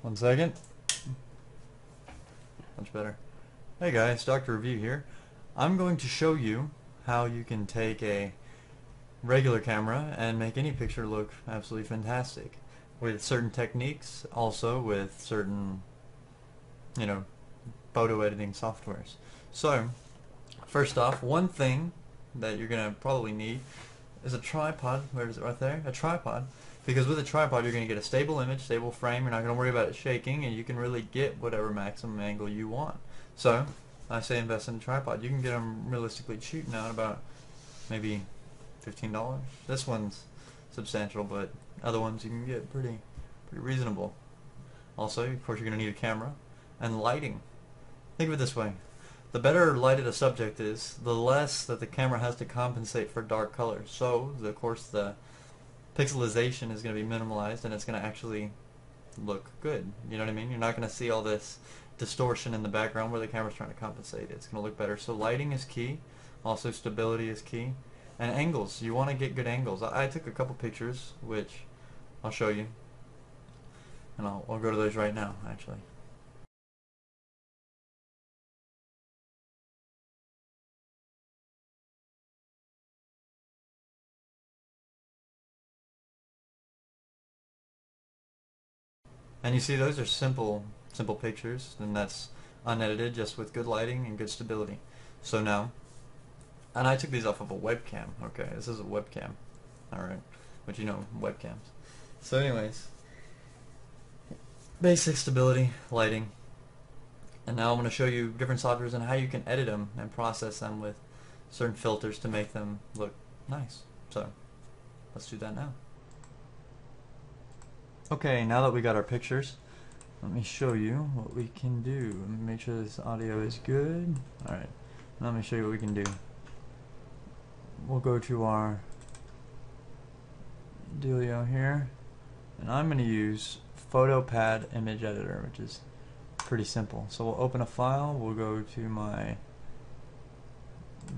1 second. Much better. Hey guys, Dr. Review here. I'm going to show you how you can take a regular camera and make any picture look absolutely fantastic with certain techniques, also with certain, photo editing softwares. So, first off, one thing that you're going to probably need is a tripod. Where is it? Right there? A tripod. Because with a tripod you're going to get a stable image, stable frame, you're not going to worry about it shaking, and you can really get whatever maximum angle you want. So, I say invest in a tripod. You can get them realistically cheap now at about maybe $15. This one's substantial, but other ones you can get pretty reasonable. Also, of course, you're going to need a camera and lighting. Think of it this way. The better lighted a subject is, the less that the camera has to compensate for dark colors. So, of course, the pixelization is going to be minimalized and it's going to actually look good. You know what I mean? You're not going to see all this distortion in the background where the camera's trying to compensate. It's going to look better. So lighting is key. Also stability is key. And angles. You want to get good angles. I took a couple pictures, which I'll show you. And I'll go to those right now, actually. And you see those are simple pictures, and that's unedited, just with good lighting and good stability. So now, and I took these off of a webcam. Okay, this is a webcam. Alright, but you know webcams. So anyways, basic stability, lighting, and now I'm going to show you different softwares and how you can edit them and process them with certain filters to make them look nice. So, let's do that now. Okay, now that we got our pictures, let me show you what we can do. Make sure this audio is good. Alright, let me show you what we can do. We'll go to our dealio here, and I'm going to use PhotoPad Image Editor, which is pretty simple. So we'll open a file, we'll go to my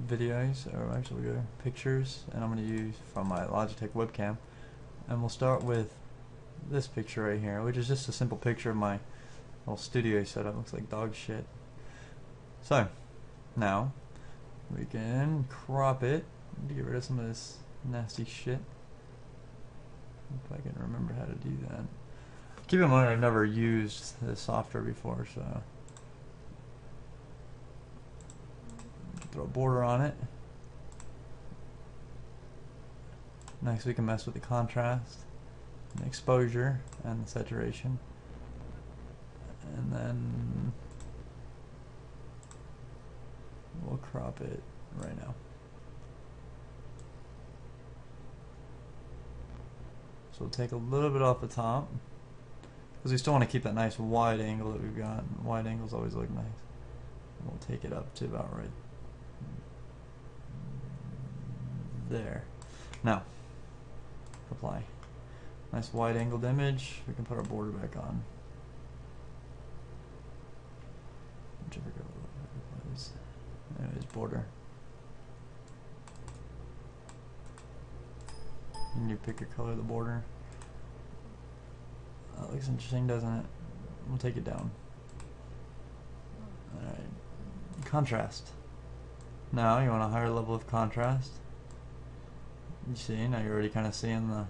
videos, or actually we'll go to pictures, and I'm going to use from my Logitech webcam, and we'll start with this picture right here, which is just a simple picture of my little studio setup. Looks like dog shit. So now we can crop it to get rid of some of this nasty shit. If I can remember how to do that. Keep in mind I've never used this software before, so throw a border on it. Next we can mess with the contrast, the exposure, and the saturation, and then we'll crop it right now. So we'll take a little bit off the top because we still want to keep that nice wide angle that we've got. Wide angles always look nice. And we'll take it up to about right there. Now apply. Nice wide angled image. We can put our border back on. Whichever it was. Anyways, border. And you pick your color of the border. That looks interesting, doesn't it? We'll take it down. Alright. Contrast. Now you want a higher level of contrast. You see, now you're already kind of seeing the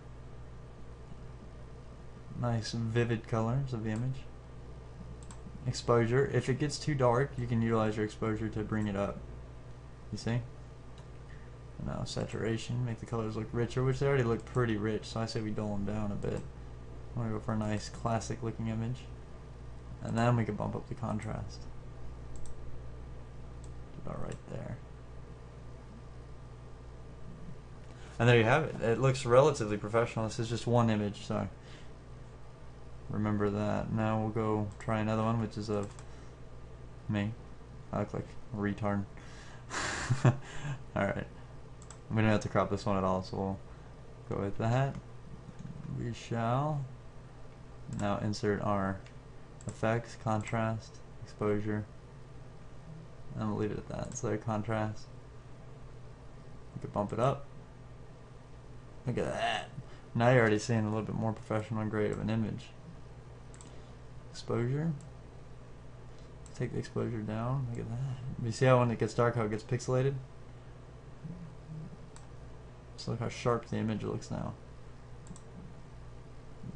nice vivid colors of the image. Exposure. If it gets too dark, you can utilize your exposure to bring it up. You see? And now saturation, make the colors look richer, which they already look pretty rich, so I say we dull them down a bit. I want to go for a nice classic looking image. And then we can bump up the contrast. About right there. And there you have it. It looks relatively professional. This is just one image, so remember that. Now we'll go try another one, which is of me. I look like a retard. Alright. We don't have to crop this one at all, so we'll go with that. We shall now insert our effects, contrast, exposure, and we'll leave it at that. So there, contrast. We could bump it up. Look at that. Now you're already seeing a little bit more professional and great of an image. exposure. Take the exposure down. Look at that. You see how when it gets dark, how it gets pixelated? So look how sharp the image looks now.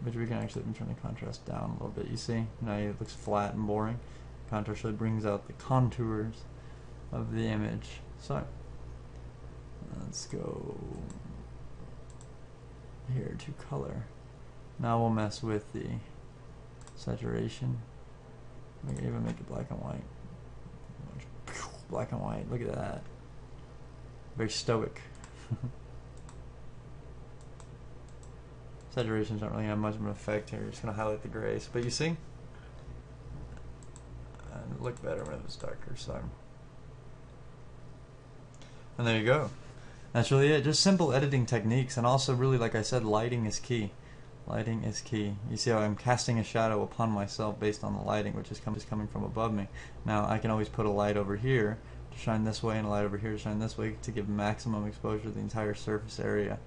But we can actually even turn the contrast down a little bit. You see? Now it looks flat and boring. Contrast really brings out the contours of the image. So let's go here to color. Now we'll mess with the saturation. We can even make it black and white. Black and white. Look at that. Very stoic. Saturations don't really have much of an effect here. You're just going to highlight the grays. But you see? And it looked better when it was darker. So, and there you go. That's really it. Just simple editing techniques. And also really, like I said, lighting is key. Lighting is key. You see how I'm casting a shadow upon myself based on the lighting, which is coming from above me. Now I can always put a light over here to shine this way and a light over here to shine this way to give maximum exposure to the entire surface area.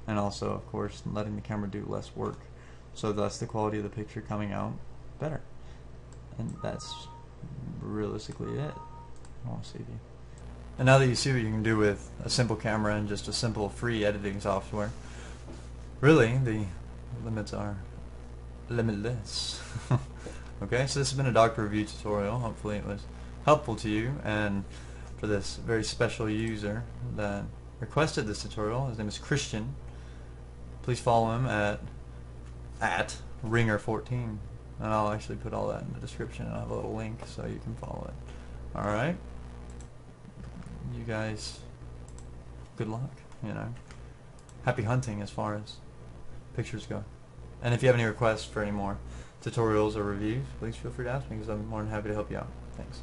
And also, of course, letting the camera do less work. So thus the quality of the picture coming out better. And that's realistically it. I want to see you. And now that you see what you can do with a simple camera and just a simple free editing software, really the limits are limitless. Okay, so this has been a doctor review tutorial. Hopefully it was helpful to you, and for this very special user that requested this tutorial, his name is Christian. Please follow him at Ringer14, and I'll actually put all that in the description. I'll have a little link so you can follow it. Alright, you guys, good luck, you know. Happy hunting as far as pictures go. And if you have any requests for any more tutorials or reviews, please feel free to ask me, because I'm more than happy to help you out. Thanks.